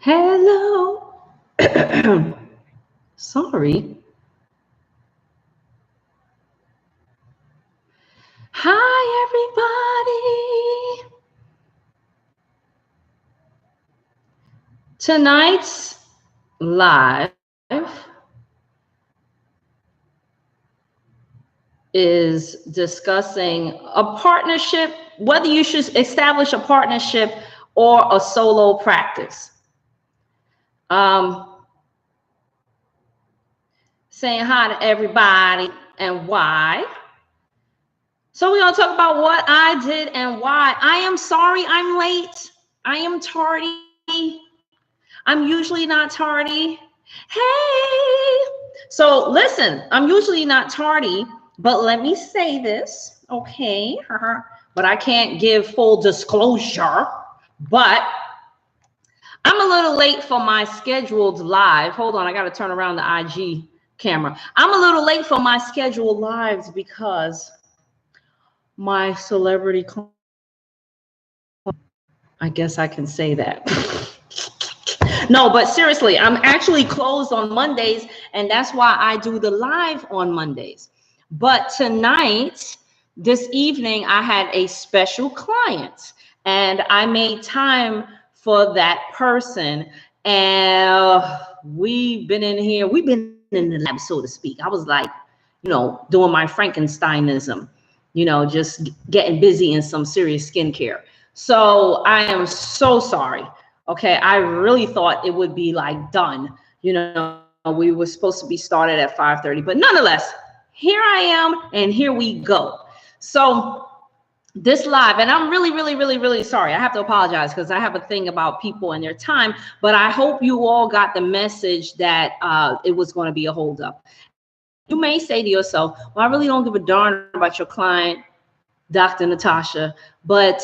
Hello. Sorry. Hi, everybody. Tonight's live is discussing a partnership, whether you should establish a partnership or a solo practice. Saying hi to everybody and why. So we're going to talk about what I did and why. I am sorry I'm late. I am tardy. I'm usually not tardy. Hey. So listen, I'm usually not tardy, but let me say this, okay? But I can't give full disclosure. But I'm a little late for my scheduled live. Hold on, I got to turn around the IG camera. I'm a little late for my scheduled lives because my celebrity, I guess I can say that. No, but seriously, I'm actually closed on Mondays, and that's why I do the live on Mondays. But tonight, this evening, I had a special client, and I made time for that person. And we've been in here, we've been in the lab, so to speak. I was like, doing my Frankensteinism, just getting busy in some serious skincare. So I am so sorry. Okay, I really thought it would be like done. We were supposed to be started at 5:30, but nonetheless, here I am, and here we go. So this live, and I'm really, really, really, really sorry. I have to apologize because I have a thing about people and their time, but I hope you all got the message that it was going to be a holdup. You may say to yourself, well, I really don't give a darn about your client, Dr. Natasha, but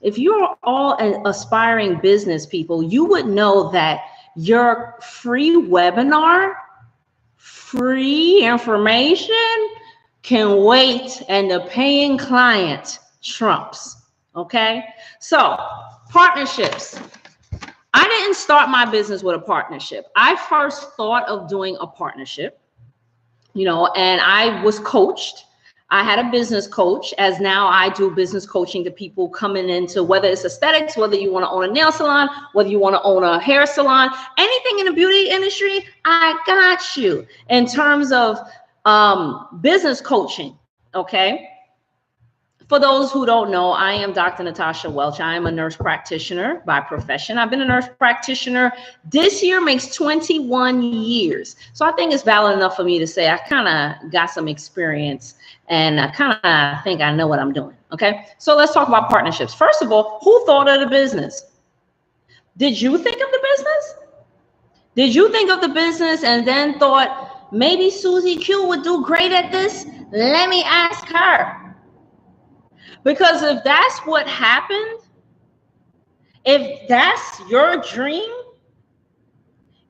if you're all aspiring business people, you would know that your free webinar, free information can wait, and the paying client trumps. Okay, so partnerships. I didn't start my business with a partnership. I first thought of doing a partnership, and I was coached. I had a business coach, as now I do business coaching to people coming into, whether it's aesthetics, whether you want to own a nail salon, whether you want to own a hair salon, anything in the beauty industry, I got you in terms of business coaching. Okay. For those who don't know, I am Dr. Natasha Welch. I am a nurse practitioner by profession. I've been a nurse practitioner. This year makes 21 years. So I think it's valid enough for me to say I kind of got some experience, and I kind of think I know what I'm doing. Okay, so let's talk about partnerships. First of all, who thought of the business? Did you think of the business? Did you think of the business and then thought, maybe Susie Q would do great at this? Let me ask her. Because if that's what happened, if that's your dream,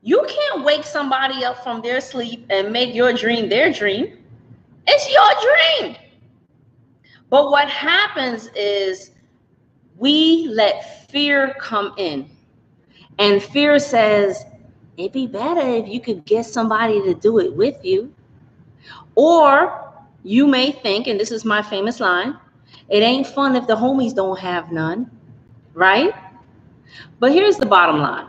you can't wake somebody up from their sleep and make your dream their dream. It's your dream. But what happens is we let fear come in. And fear says, it'd be better if you could get somebody to do it with you. Or you may think, and this is my famous line, it ain't fun if the homies don't have none, right? But here's the bottom line.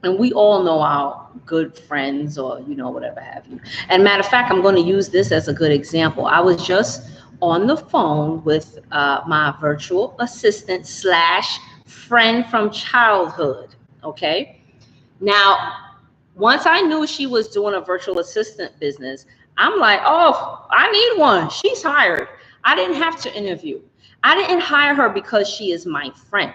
And we all know our good friends, or, whatever have you. And matter of fact, I'm going to use this as a good example. I was just on the phone with my virtual assistant / friend from childhood. Okay. Now, once I knew she was doing a virtual assistant business, I'm like, oh, I need one. She's hired. I didn't have to interview. I didn't hire her because she is my friend.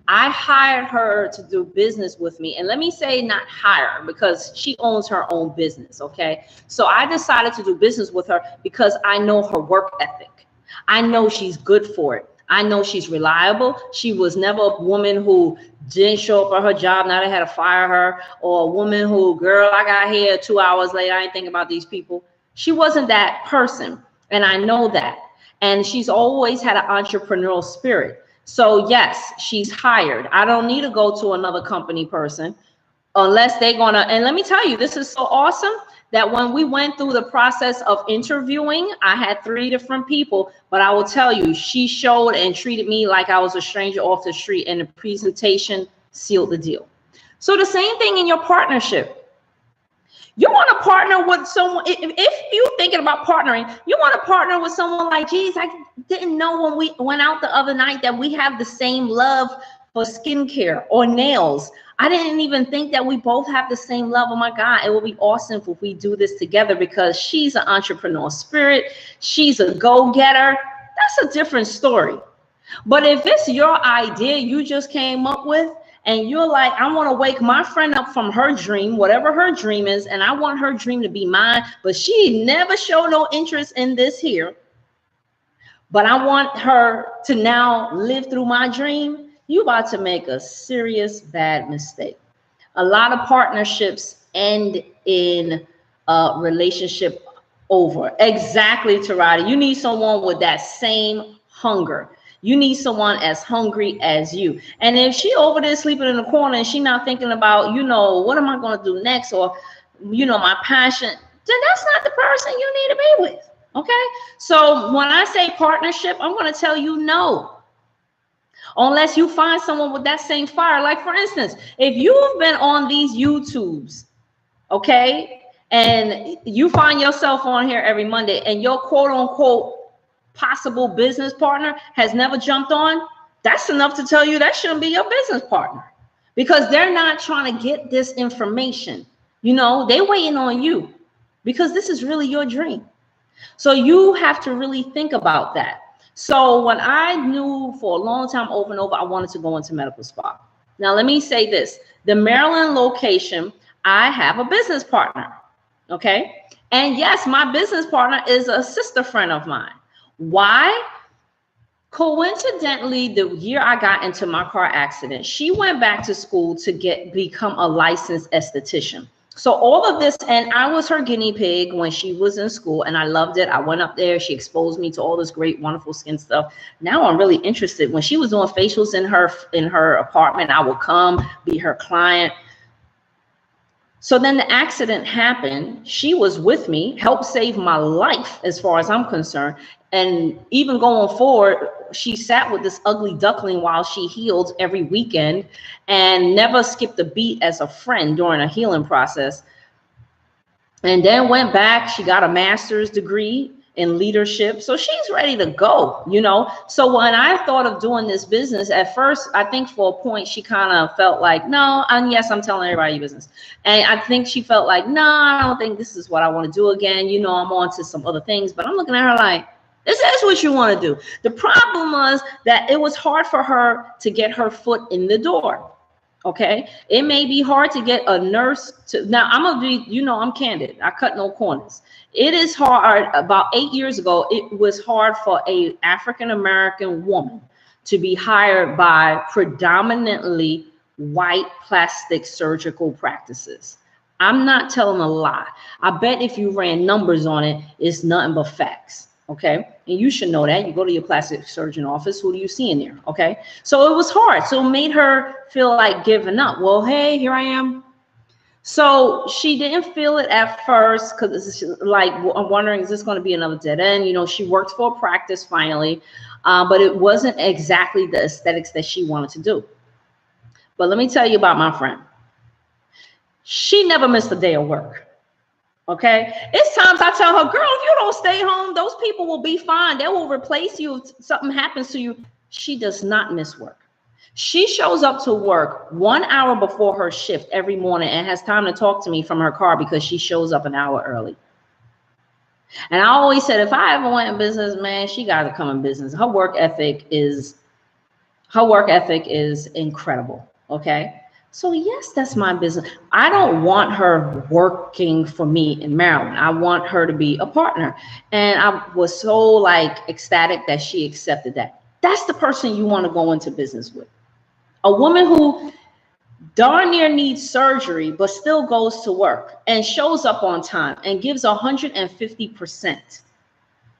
I hired her to do business with me. And let me say not hire, because she owns her own business, okay? So I decided to do business with her because I know her work ethic. I know she's good for it. I know she's reliable. She was never a woman who didn't show up at her job, now they had to fire her, or a woman who, girl, I got here 2 hours late, I ain't thinking about these people. She wasn't that person, and I know that. And she's always had an entrepreneurial spirit. So yes, she's hired. I don't need to go to another company person unless they're gonna, and let me tell you, this is so awesome that when we went through the process of interviewing, I had 3 different people, but I will tell you, she showed and treated me like I was a stranger off the street, and the presentation sealed the deal. So the same thing in your partnership. You want to partner with someone, if you're thinking about partnering, you want to partner with someone like, geez, I didn't know when we went out the other night that we have the same love for skincare or nails. I didn't even think that we both have the same love. Oh my God, it will be awesome if we do this together, because she's an entrepreneur spirit. She's a go-getter. That's a different story. But if it's your idea you just came up with, and you're like, I want to wake my friend up from her dream, whatever her dream is, and I want her dream to be mine, but she never showed no interest in this here, but I want her to now live through my dream, you about to make a serious bad mistake. A lot of partnerships end in a relationship over. Exactly, Tarada. You need someone with that same hunger. You need someone as hungry as you. And if she over there sleeping in the corner and she not thinking about, you know, what am I going to do next, or, you know, my passion, then that's not the person you need to be with. Okay. So when I say partnership, I'm going to tell you no, unless you find someone with that same fire. Like, for instance, if you've been on these YouTubes, okay, and you find yourself on here every Monday, and your quote unquote possible business partner has never jumped on, that's enough to tell you that shouldn't be your business partner, because they're not trying to get this information. You know, they waiting on you because this is really your dream. So you have to really think about that. So when I knew for a long time over and over, I wanted to go into medical spa. Now, let me say this, the Maryland location, I have a business partner. Okay. And yes, my business partner is a sister friend of mine. Why? Coincidentally, the year I got into my car accident, she went back to school to become a licensed esthetician. So all of this, and I was her guinea pig when she was in school, and I loved it. I went up there, she exposed me to all this great, wonderful skin stuff. Now I'm really interested. When she was doing facials in her apartment, I would come be her client. So then the accident happened. She was with me, helped save my life as far as I'm concerned. And even going forward, she sat with this ugly duckling while she healed every weekend and never skipped a beat as a friend during a healing process. And then went back, she got a master's degree in leadership. So she's ready to go, you know. So when I thought of doing this business, at first, I think for a point, she kind of felt like, no, and yes, I'm telling everybody your business. And I think she felt like, no, I don't think this is what I want to do again. You know, I'm on to some other things, but I'm looking at her like, this is what you want to do. The problem was that it was hard for her to get her foot in the door. Okay, it may be hard to get a nurse to, now I'm gonna be, you know, I'm candid, I cut no corners. It is hard. About 8 years ago, it was hard for a African-American woman to be hired by predominantly white plastic surgical practices. I'm not telling a lie. I bet if you ran numbers on it, it's nothing but facts. Okay, and you should know that. You go to your plastic surgeon office, who do you see in there? Okay, so it was hard. So it made her feel like giving up. Well, hey, here I am. So she didn't feel it at first, because it's like, I'm wondering, is this going to be another dead end? You know, she worked for a practice finally, but it wasn't exactly the aesthetics that she wanted to do. But let me tell you about my friend. She never missed a day of work. Okay, it's times I tell her, girl, if you don't stay home, those people will be fine. They will replace you if something happens to you. She does not miss work. She shows up to work 1 hour before her shift every morning and has time to talk to me from her car because she shows up an hour early. And I always said, if I ever went in business, man, she got to come in business. Her work ethic is incredible. Okay. So yes, that's my business. I don't want her working for me in Maryland. I want her to be a partner. And I was so like ecstatic that she accepted that. That's the person you want to go into business with. A woman who darn near needs surgery, but still goes to work and shows up on time and gives 150%.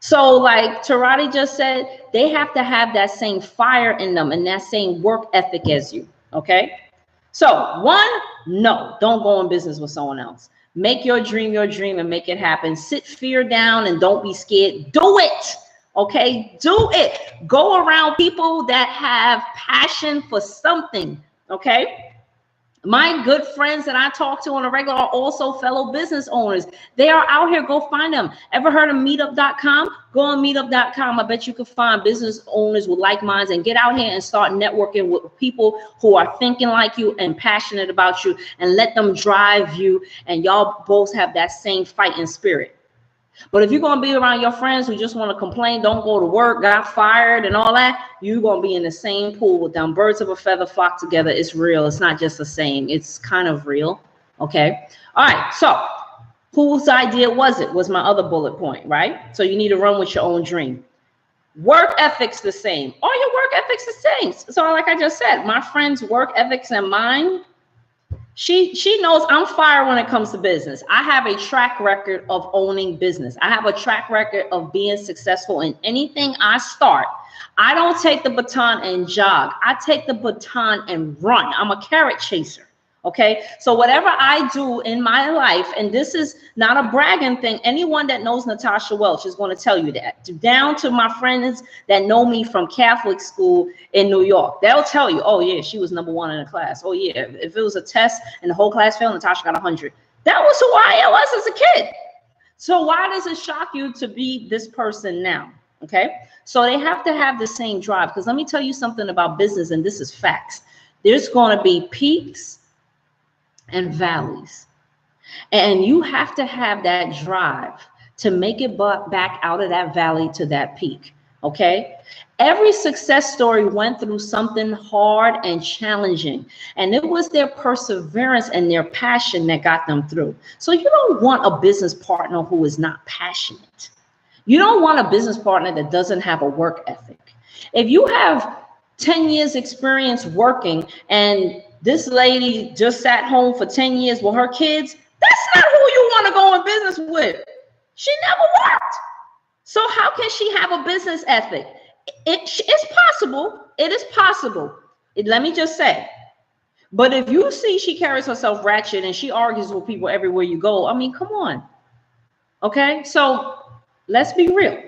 So like Tarati just said, they have to have that same fire in them and that same work ethic as you. Okay. So one, no, don't go in business with someone else. Make your dream and make it happen. Sit fear down and don't be scared. Do it. Okay. Do it. Go around people that have passion for something. Okay. My good friends that I talk to on a regular are also fellow business owners. They are out here. Go find them. Ever heard of meetup.com? Go on meetup.com. I bet you can find business owners with like minds and get out here and start networking with people who are thinking like you and passionate about you, and let them drive you, and y'all both have that same fighting spirit. But if you're going to be around your friends who just want to complain, don't go to work, got fired and all that, you're going to be in the same pool with them. Birds of a feather flock together. It's real. It's not just a saying. It's kind of real. Okay. All right. So whose idea was it? Was my other bullet point, right? So you need to run with your own dream. Work ethics the same. All your work ethics the same. So like I just said, my friend's work ethics and mine, she knows I'm fire when it comes to business. I have a track record of owning business. I have a track record of being successful in anything I start. I don't take the baton and jog. I take the baton and run. I'm a carrot chaser. Okay. So whatever I do in my life, and this is not a bragging thing. Anyone that knows Natasha Welch is going to tell you that. Down to my friends that know me from Catholic school in New York. They'll tell you, oh yeah, she was #1 in the class. Oh yeah. If it was a test and the whole class failed, Natasha got 100. That was who I was as a kid. So why does it shock you to be this person now? Okay. So they have to have the same drive, because let me tell you something about business, and this is facts. There's going to be peaks and valleys, and you have to have that drive to make it back out of that valley to that peak. Okay. Every success story went through something hard and challenging, and it was their perseverance and their passion that got them through. So you don't want a business partner who is not passionate. You don't want a business partner that doesn't have a work ethic. If you have 10 years experience working and this lady just sat home for 10 years with her kids, that's not who you want to go in business with. She never worked. So how can she have a business ethic? It's possible. It is possible. Let me just say. But if you see she carries herself ratchet and she argues with people everywhere you go, I mean, come on. Okay, so let's be real.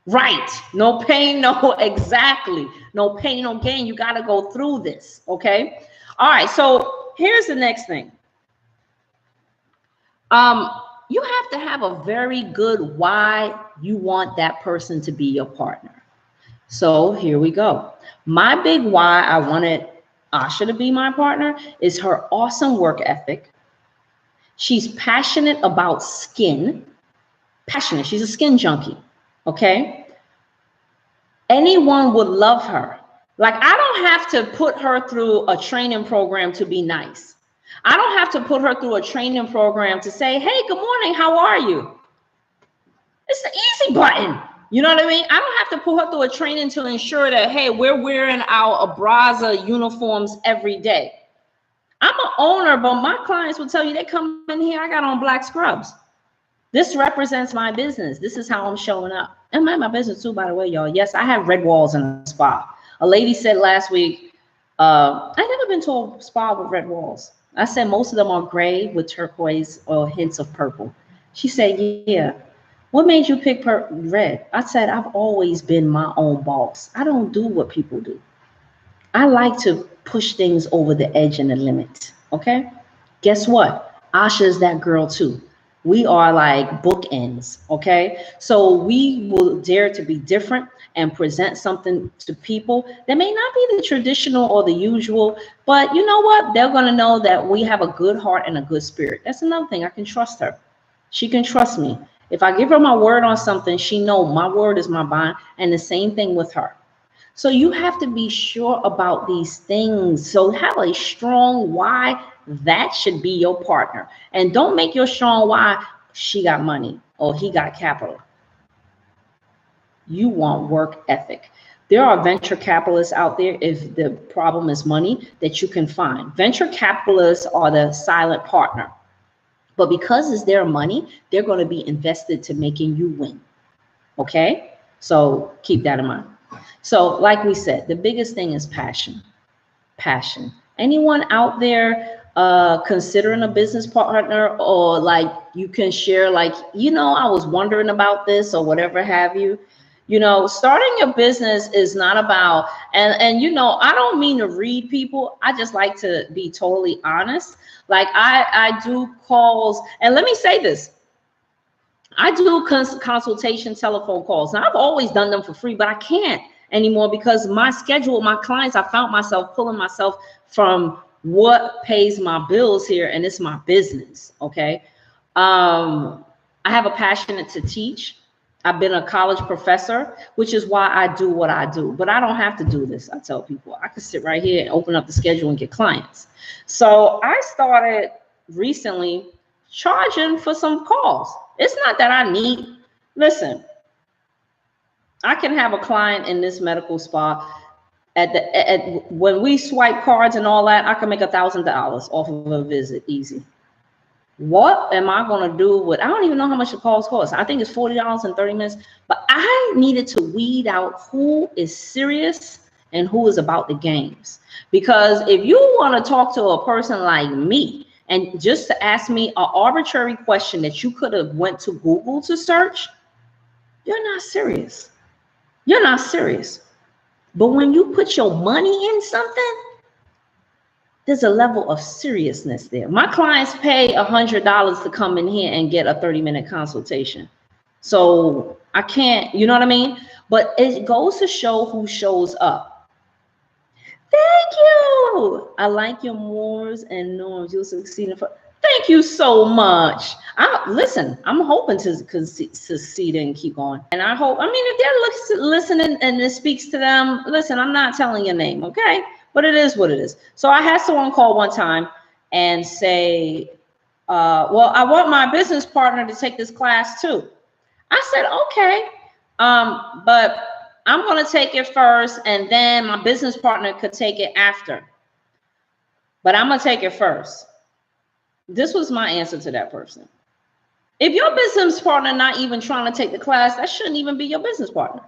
Right. No pain, no, exactly. No pain, no gain. You got to go through this. Okay. All right. So here's the next thing. You have to have a very good why you want that person to be your partner. So here we go. My big why I wanted Asha to be my partner is her awesome work ethic. She's passionate about skin. Passionate. She's a skin junkie. Okay. Anyone would love her. Like, I don't have to put her through a training program to be nice. I don't have to put her through a training program to say, hey, good morning, how are you? It's the easy button. You know what I mean? I don't have to put her through a training to ensure that, hey, we're wearing our Abraza uniforms every day. I'm an owner, but my clients will tell you, they come in here, I got on black scrubs. This represents my business. This is how I'm showing up. And my business too, by the way, y'all. Yes, I have red walls in a spa. A lady said last week, I never been to a spa with red walls. I said, most of them are gray with turquoise or hints of purple. She said, yeah. What made you pick red? I said, I've always been my own boss. I don't do what people do. I like to push things over the edge and the limit. Okay. Guess what? Asha is that girl too. We are like bookends. Okay. So we will dare to be different and present something to people that may not be the traditional or the usual, but you know what? They're going to know that we have a good heart and a good spirit. That's another thing. I can trust her. She can trust me. If I give her my word on something, she knows my word is my bond, and the same thing with her. So you have to be sure about these things. So have a strong why. That should be your partner. And don't make your strong why she got money or he got capital. You want work ethic. There are venture capitalists out there, if the problem is money, that you can find. Venture capitalists are the silent partner. But because it's their money, they're going to be invested to making you win. Okay, so keep that in mind. So like we said, the biggest thing is passion. Passion. Anyone out there considering a business partner, or like you can share, like, I was wondering about this or whatever have you. Starting a business is not about, and I don't mean to read people. I just like to be totally honest. Like I do calls, and let me say this. I do consultation telephone calls. Now, I've always done them for free, but I can't anymore because my schedule, my clients, I found myself pulling myself from what pays my bills here, and it's my business. Okay. I have a passion to teach. I've been a college professor, which is why I do what I do. But I don't have to do this. I tell people I could sit right here and open up the schedule and get clients. So I started recently charging for some calls. It's not that I need, listen, I can have a client in this medical spa when we swipe cards and all that, I can make $1,000 off of a visit, easy. What am I going to do with, I don't even know how much the calls cost. I think it's $40 in 30 minutes, but I needed to weed out who is serious and who is about the games. Because if you want to talk to a person like me, and just to ask me an arbitrary question that you could have went to Google to search, you're not serious. You're not serious. But when you put your money in something, there's a level of seriousness there. My clients pay $100 to come in here and get a 30-minute consultation. So I can't, you know what I mean? But it goes to show who shows up. Thank you. I like your mores and norms. You'll succeed in. Thank you so much. Listen, I'm hoping to succeed and keep going. And I hope, if they're listening and it speaks to them, listen, I'm not telling your name, okay? But it is what it is. So I had someone call one time and say, well, I want my business partner to take this class too. I said, okay, but I'm going to take it first, and then my business partner could take it after. But I'm going to take it first. This was my answer to that person. If your business partner not even trying to take the class, that shouldn't even be your business partner.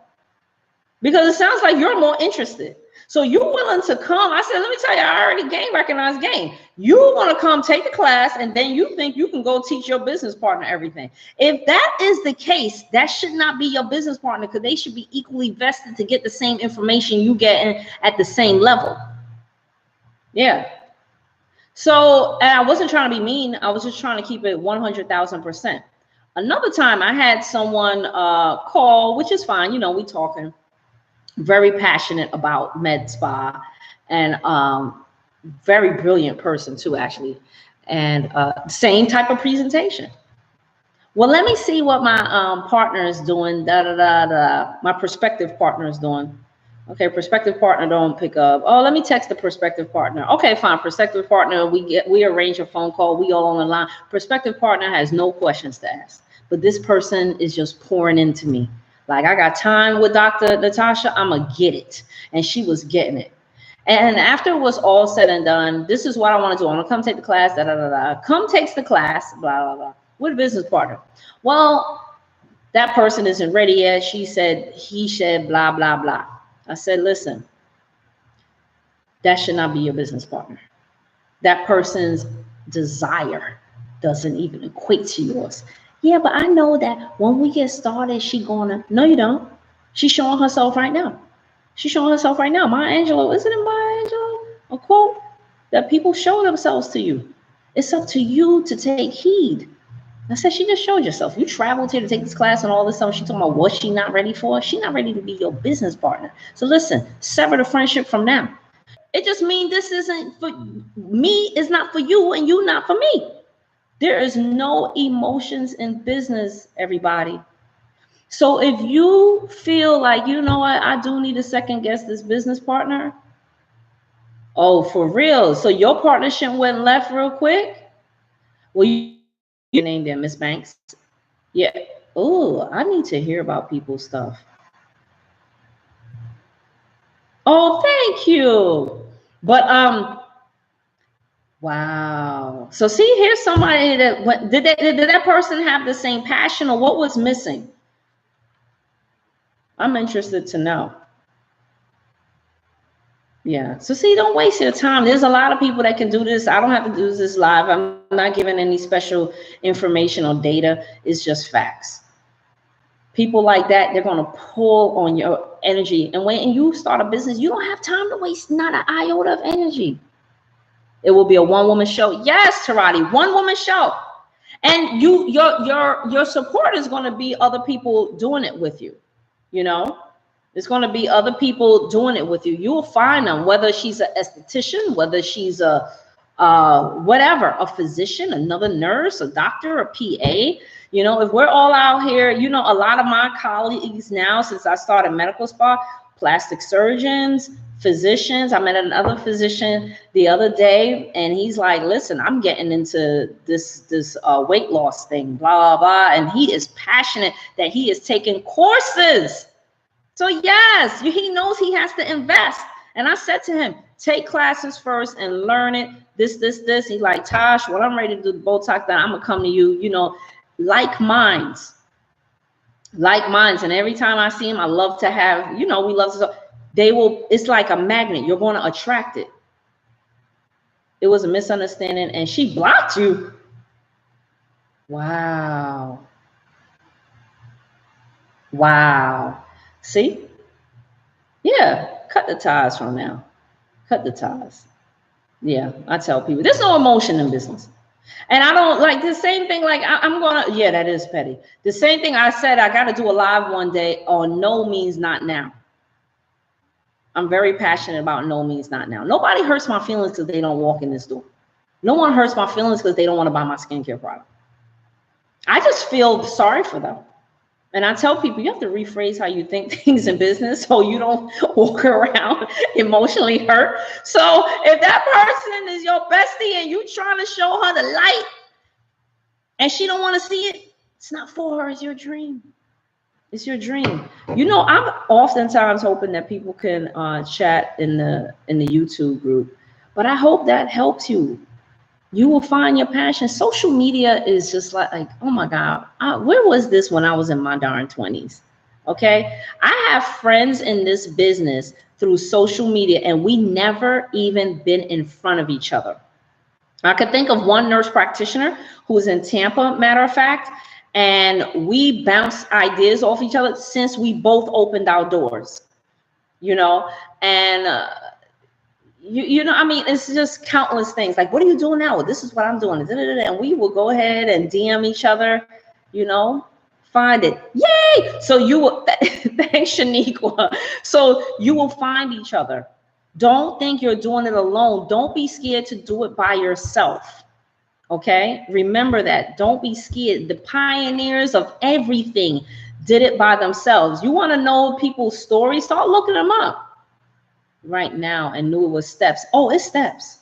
Because it sounds like you're more interested. So you're willing to come. I said, let me tell you, I already recognized game. You want to come take the class, and then you think you can go teach your business partner everything. If that is the case, that should not be your business partner, because they should be equally vested to get the same information you get at the same level. Yeah. So, and I wasn't trying to be mean. I was just trying to keep it 100,000%. Another time I had someone call, which is fine. We talking. Very passionate about med spa, and very brilliant person too, actually, and same type of presentation. Well, let me see what my partner is doing. My prospective partner is doing. Okay, prospective partner don't pick up. Oh, let me text the prospective partner. Okay, fine. Prospective partner, we arrange a phone call. We all on the line. Prospective partner has no questions to ask, but this person is just pouring into me. Like, I got time with Dr. Natasha, I'm going to get it. And she was getting it. And after it was all said and done, this is what I want to do. I'm going to come take the class, Come takes the class, blah, blah, blah, with a business partner. Well, that person isn't ready yet. She said, he said, blah, blah, blah. I said, listen, that should not be your business partner. That person's desire doesn't even equate to yours. Yeah, but I know that when we get started, she gonna. No, you don't. She's showing herself right now. She's showing herself right now. Maya Angelou, isn't it Maya Angelou? A quote that people show themselves to you. It's up to you to take heed. I said, she just showed yourself. You traveled here to take this class and all this stuff. She talking about what she not ready for. She not ready to be your business partner. So listen, sever the friendship from now. It just means this isn't for me. It's not for you, and you not for me. There is no emotions in business, everybody. So if you feel like, you know what, I do need to second guess this business partner. Oh, for real? So your partnership went left real quick? Well, you named them, Miss Banks. Yeah. Oh, I need to hear about people's stuff. Oh, thank you. But wow. So see, here's somebody that did that person have the same passion, or what was missing? I'm interested to know. Yeah. So see, don't waste your time. There's a lot of people that can do this. I don't have to do this live. I'm not giving any special information or data. It's just facts. People like that, they're going to pull on your energy. And when you start a business, you don't have time to waste not an iota of energy. It will be a one-woman show. Yes, Tarati, one-woman show. And your support is going to be other people doing it with you. You know, it's going to be other people doing it with you. You will find them, whether she's an esthetician, whether she's a whatever, a physician, another nurse, a doctor, a PA. You know, if we're all out here, you know, a lot of my colleagues now, since I started medical spa, plastic surgeons, physicians. I met another physician the other day, and he's like, listen, I'm getting into this weight loss thing, blah, blah, blah. And he is passionate that he is taking courses. So yes, he knows he has to invest. And I said to him, take classes first and learn it. This. He's like, Tosh, when I'm ready to do the Botox, then I'm gonna come to you. You know, like minds. And every time I see him, I love to have, you know, we love to. They will. It's like a magnet. You're going to attract it. It was a misunderstanding, and she blocked you. Wow. See? Yeah, cut the ties from now. Cut the ties. Yeah, I tell people there's no emotion in business. And I don't like the same thing. Like I'm gonna, yeah, that is petty. The same thing I said, I got to do a live one day on no means not now. I'm very passionate about no means not now. Nobody hurts my feelings because they don't walk in this door. No one hurts my feelings because they don't want to buy my skincare product. I just feel sorry for them. And I tell people, you have to rephrase how you think things in business so you don't walk around emotionally hurt. So if that person is your bestie and you trying to show her the light and she don't want to see it, it's not for her. It's your dream. It's your dream. You know, I'm oftentimes hoping that people can chat in the YouTube group, but I hope that helps you. You will find your passion. Social media is just like oh my God, where was this when I was in my darn 20s? Okay. I have friends in this business through social media, and we never even been in front of each other. I could think of one nurse practitioner who was in Tampa, matter of fact, and we bounce ideas off each other since we both opened our doors, you know, and you know, I mean, it's just countless things. Like, what are you doing now? Well, this is what I'm doing. And we will go ahead and DM each other, you know, find it. Yay! So you will, thanks, Shaniqua. So you will find each other. Don't think you're doing it alone. Don't be scared to do it by yourself. Okay, remember that. Don't be scared. The pioneers of everything did it by themselves. You want to know people's stories? Start looking them up right now and knew it was steps. Oh, it's steps.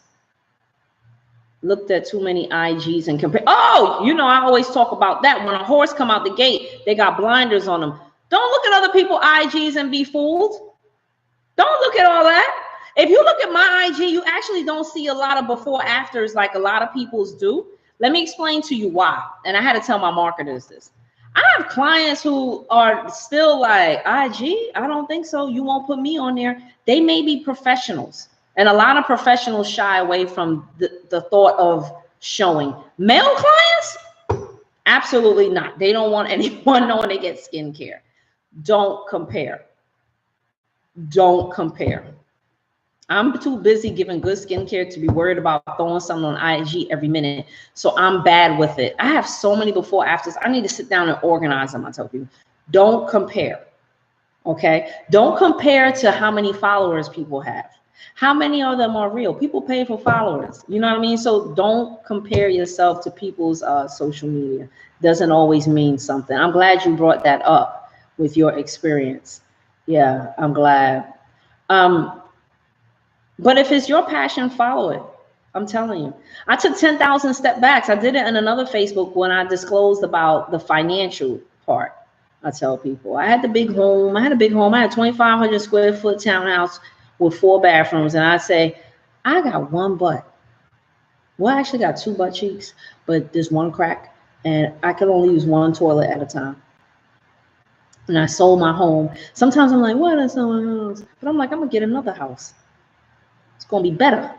Looked at too many IGs and compare. Oh, you know, I always talk about that. When a horse come out the gate, they got blinders on them. Don't look at other people's IGs and be fooled. Don't look at all that. If you look at my IG, you actually don't see a lot of before afters like a lot of people's do. Let me explain to you why. And I had to tell my marketers this. I have clients who are still like, IG, I don't think so. You won't put me on there. They may be professionals. And a lot of professionals shy away from the thought of showing. Male clients? Absolutely not. They don't want anyone knowing they get skincare. Don't compare. Don't compare. I'm too busy giving good skincare to be worried about throwing something on IG every minute. So I'm bad with it. I have so many before afters. I need to sit down and organize them. I tell people, don't compare. Okay. Don't compare to how many followers people have. How many of them are real? People pay for followers. You know what I mean? So don't compare yourself to people's social media. Doesn't always mean something. I'm glad you brought that up with your experience. Yeah, I'm glad. But if it's your passion, follow it. I'm telling you. I took 10,000 step backs. I did it in another Facebook when I disclosed about the financial part. I tell people I had the big home. I had a 2,500 square foot townhouse with 4 bathrooms. And I say, I got one butt. Well, I actually got 2 butt cheeks, but there's one crack. And I can only use one toilet at a time. and I sold my home. Sometimes I'm like, what is someone else? But I'm like, I'm gonna get another house. It's gonna be better,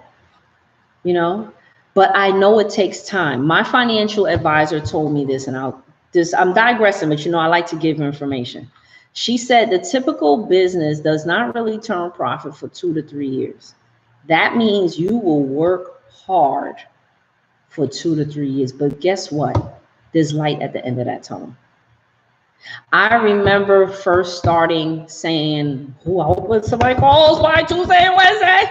you know. But I know it takes time. My financial advisor told me this, and I'm digressing, but I like to give information. She said the typical business does not really turn profit for 2 to 3 years. That means you will work hard for 2 to 3 years. But guess what? There's light at the end of that tunnel. I remember first starting saying, oh, I hope when somebody calls by Tuesday and Wednesday.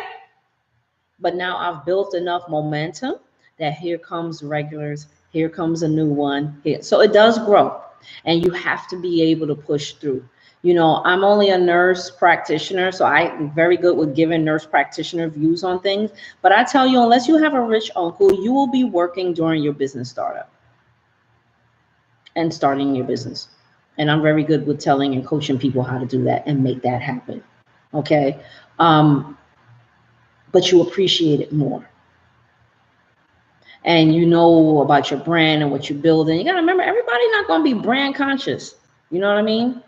But now I've built enough momentum that here comes regulars, here comes a new one. So it does grow, and you have to be able to push through. I'm only a nurse practitioner, so I'm very good with giving nurse practitioner views on things. But I tell you, unless you have a rich uncle, you will be working during your business startup and starting your business. And I'm very good with telling and coaching people how to do that and make that happen. Okay. But you appreciate it more. And you know about your brand and what you're building. You got to remember, everybody's not going to be brand conscious. You know what I mean?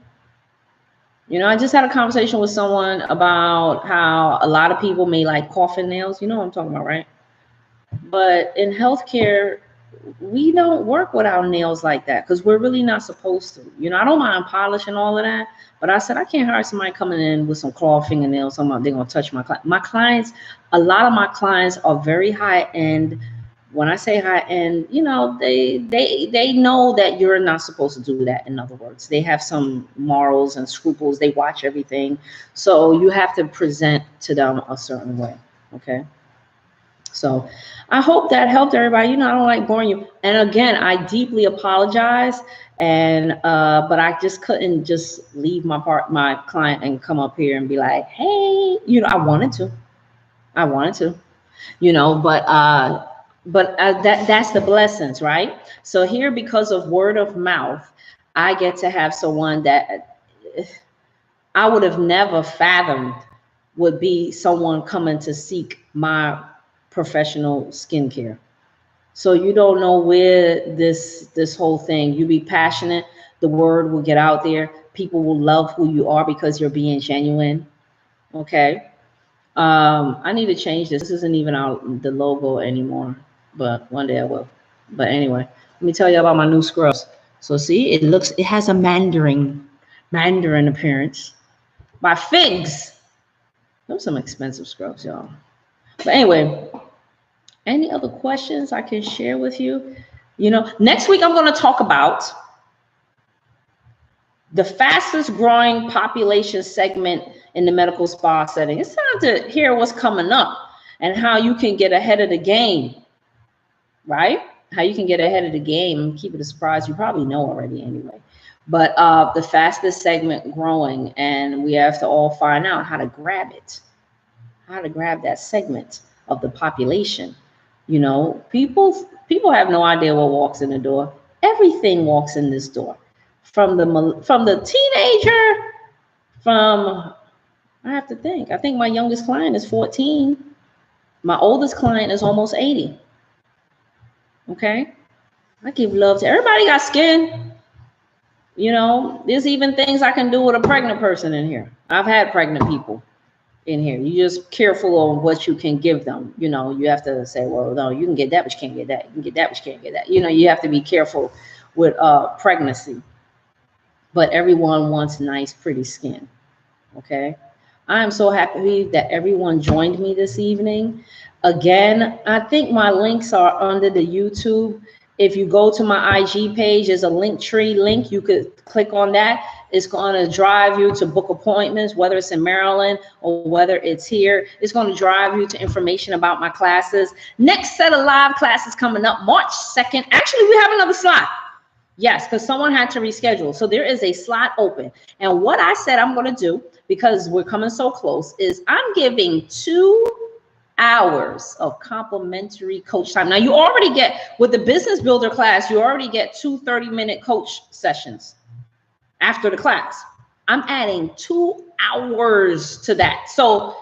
I just had a conversation with someone about how a lot of people may like coffin nails. You know what I'm talking about, right? But in healthcare, we don't work with our nails like that because we're really not supposed to. I don't mind polishing all of that, but I said I can't hire somebody coming in with some claw fingernails. They're going to touch my client. My clients, a lot of my clients are very high end. When I say high end, they know that you're not supposed to do that. In other words, they have some morals and scruples. They watch everything. So you have to present to them a certain way. Okay. So I hope that helped everybody. I don't like boring you. And again, I deeply apologize. And but I just couldn't just leave my client and come up here and be like, hey, I wanted to, but that's the blessings, right? So here, because of word of mouth, I get to have someone that I would have never fathomed would be someone coming to seek my professional skincare. So you don't know where this whole thing, you be passionate, the word will get out there, people will love who you are because you're being genuine. Okay. I need to change this. This isn't even the logo anymore, but one day I will. But anyway, let me tell you about my new scrubs. So see, it has a Mandarin appearance by Figs. Those are some expensive scrubs, y'all. But anyway, any other questions I can share with you? Next week I'm going to talk about the fastest growing population segment in the medical spa setting. It's time to hear what's coming up and how you can get ahead of the game, right? How you can get ahead of the game and keep it a surprise. You probably know already anyway. But the fastest segment growing, and we have to all find out how to grab it, how to grab that segment of the population. People have no idea what walks in the door. Everything walks in this door. From the teenager, I have to think. I think my youngest client is 14. My oldest client is almost 80. Okay. I give love to everybody. Got skin. There's even things I can do with a pregnant person in here. I've had pregnant people in here. You're just careful on what you can give them. You have to say, well, no, you can get that, but you can't get that. You can get that, but you can't get that. You have to be careful with pregnancy. But everyone wants nice, pretty skin. Okay. I am so happy that everyone joined me this evening. Again, I think my links are under the YouTube. If you go to my IG page, there's a Linktree link. You could click on that. It's going to drive you to book appointments, whether it's in Maryland or whether it's here. It's going to drive you to information about my classes. Next set of live classes coming up March 2nd. Actually, we have another slot. Yes, because someone had to reschedule. So there is a slot open. And what I said I'm going to do, because we're coming so close, is I'm giving 2 hours of complimentary coach time. Now, you already get, with the business builder class, you already get 2 30-minute coach sessions after the class. I'm adding 2 hours to that. So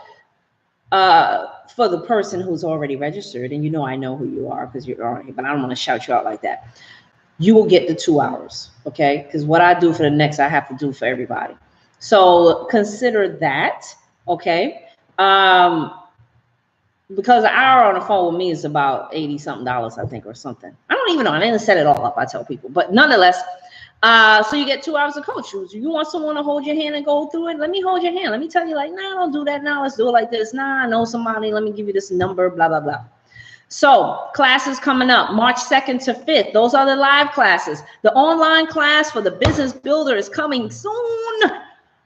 for the person who's already registered, and I know who you are because you're already, but I don't want to shout you out like that. you will get the 2 hours, okay? Because what I do for the next, I have to do for everybody. So consider that, okay? Because an hour on the phone with me is about $80 something, I think, or something. I don't even know. I didn't set it all up. I tell people, but nonetheless, so you get 2 hours of coach. You want someone to hold your hand and go through it? Let me hold your hand. Let me tell you, like, nah, don't do that now. Let's do it like this. Nah, I know somebody. Let me give you this number, blah, blah, blah. So classes coming up March 2nd to 5th. Those are the live classes. The online class for the business builder is coming soon.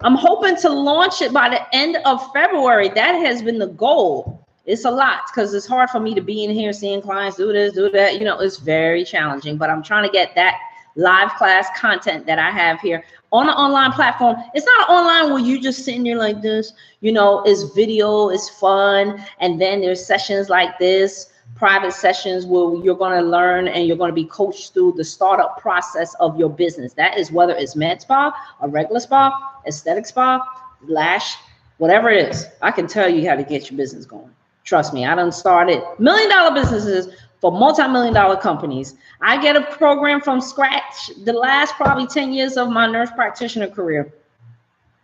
I'm hoping to launch it by the end of February. That has been the goal. It's a lot because it's hard for me to be in here seeing clients do this, do that. You know, it's very challenging, but I'm trying to get that live class content that I have here on an online platform. It's not online where you just sitting there like this, you know, it's video, it's fun. And then there's sessions like this, private sessions where you're going to learn and you're going to be coached through the startup process of your business. That is whether it's med spa, a regular spa, aesthetic spa, lash, whatever it is. I can tell you how to get your business going. Trust me, I done started $1 million businesses for multi-million-dollar companies. I get a program from scratch the last probably 10 years of my nurse practitioner career.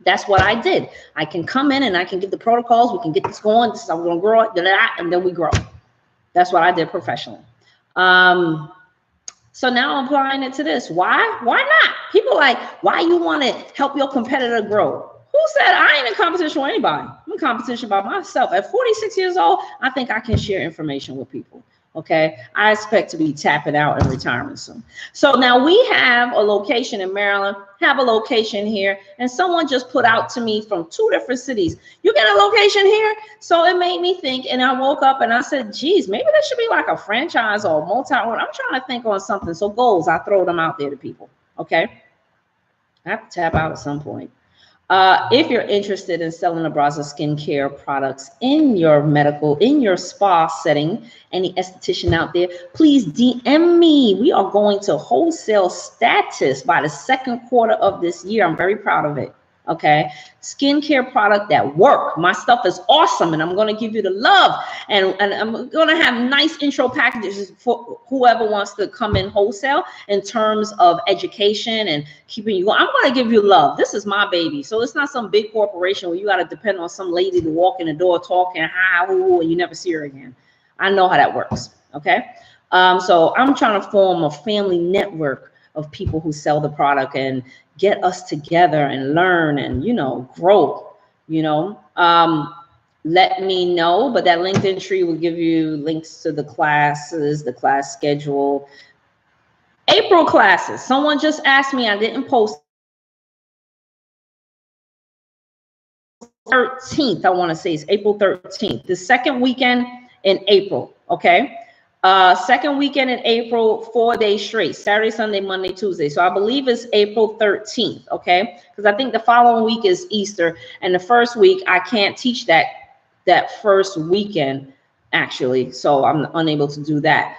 That's what I did. I can come in and I can give the protocols. We can get this going. This is how we're going to grow it, and then we grow. That's what I did professionally. So now I'm applying it to this. Why? Why not? People like, why you want to help your competitor grow? Who said I ain't in competition with anybody? I'm in competition by myself. At 46 years old, I think I can share information with people. Okay, I expect to be tapping out in retirement soon. So now we have a location in Maryland, have a location here, and someone just put out to me from 2 different cities, you get a location here? So it made me think, and I woke up and I said, geez, maybe there should be like a franchise or multi-one. I'm trying to think on something. So goals, I throw them out there to people. Okay, I have to tap out at some point. If you're interested in selling Abraza skincare products in your medical, in your spa setting, any esthetician out there, please DM me. We are going to wholesale status by the 2nd quarter of this year. I'm very proud of it. Okay, skincare product that work. My stuff is awesome, and I'm going to give you the love, and I'm going to have nice intro packages for whoever wants to come in wholesale in terms of education and keeping you going. I'm going to give you love. This is my baby, so it's not some big corporation where you got to depend on some lady to walk in the door talking hi, ooh, and you never see her again. I know how that works. Okay, so I'm trying to form a family network of people who sell the product and get us together and learn and, you know, grow, you know. Let me know, but that LinkedIn tree will give you links to the classes, the class schedule. April classes. Someone just asked me, I didn't post 13th, I want to say it's April 13th, the 2nd weekend in April, okay? 2nd weekend in April, 4 days straight, Saturday, Sunday, Monday, Tuesday. So I believe it's April 13th, okay? Because I think the following week is Easter, and the first week I can't teach that first weekend, actually, so I'm unable to do that.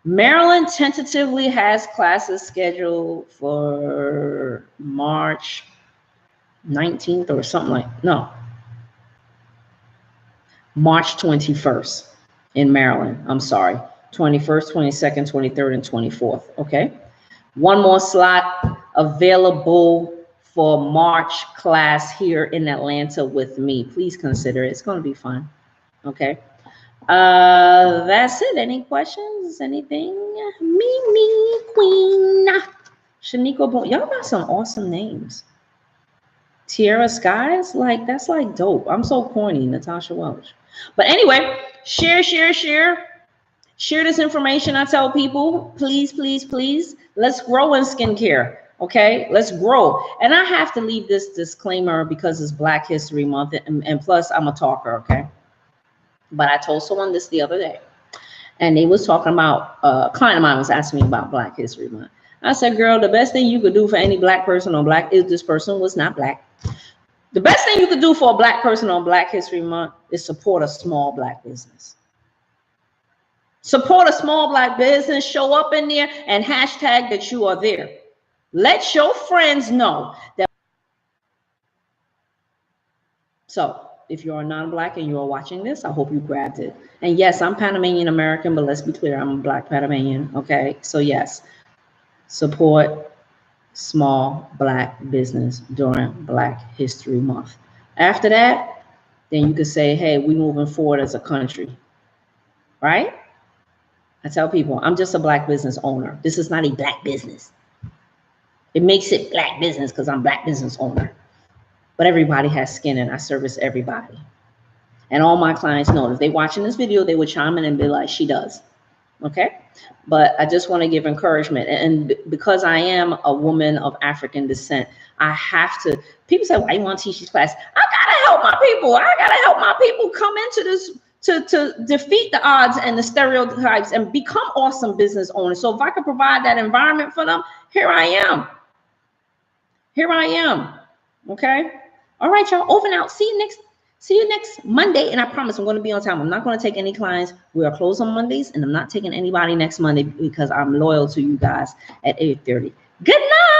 Maryland tentatively has classes scheduled for March 19th or something like, no, March 21st in Maryland. I'm sorry, 21st, 22nd, 23rd, and 24th. Okay, one more slot available for March class here in Atlanta with me. Please consider it. It's going to be fun. Okay, that's it. Any questions? Anything? Mimi Queen, Shaniqua Boone. Y'all got some awesome names. Tierra Skies, like that's like dope. I'm so corny, Natasha Welch. But anyway, share this information. I tell people, please, please, please, let's grow in skincare. Okay, let's grow. And I have to leave this disclaimer because it's Black History Month, and plus I'm a talker. Okay, but I told someone this the other day, and they was talking about a client of mine was asking me about Black History Month. I said, girl, the best thing you could do for any Black person on Black is this person was not Black. The best thing you could do for a Black person on Black History Month is support a small Black business. Support a small Black business, show up in there and hashtag that you are there. Let your friends know that. So if you are non-Black and you are watching this, I hope you grabbed it. And yes, I'm Panamanian American, but let's be clear, I'm a Black Panamanian. Okay, so yes. support small Black business during Black History Month. After that, then you could say, hey, we moving forward as a country, right? I tell people, I'm just a Black business owner. This is not a Black business. It makes it Black business because I'm Black business owner. But everybody has skin and I service everybody. And all my clients know if they watching this video, they would chime in and be like, she does. Okay. But I just want to give encouragement. And because I am a woman of African descent, I have to, people say, why you want to teach this class? I got to help my people. I got to help my people come into this to defeat the odds and the stereotypes and become awesome business owners. So if I could provide that environment for them, here I am. Here I am. Okay. All right, y'all. Over and out. See you next Monday. And I promise I'm going to be on time. I'm not going to take any clients. We are closed on Mondays, and I'm not taking anybody next Monday because I'm loyal to you guys at 8:30. Good night.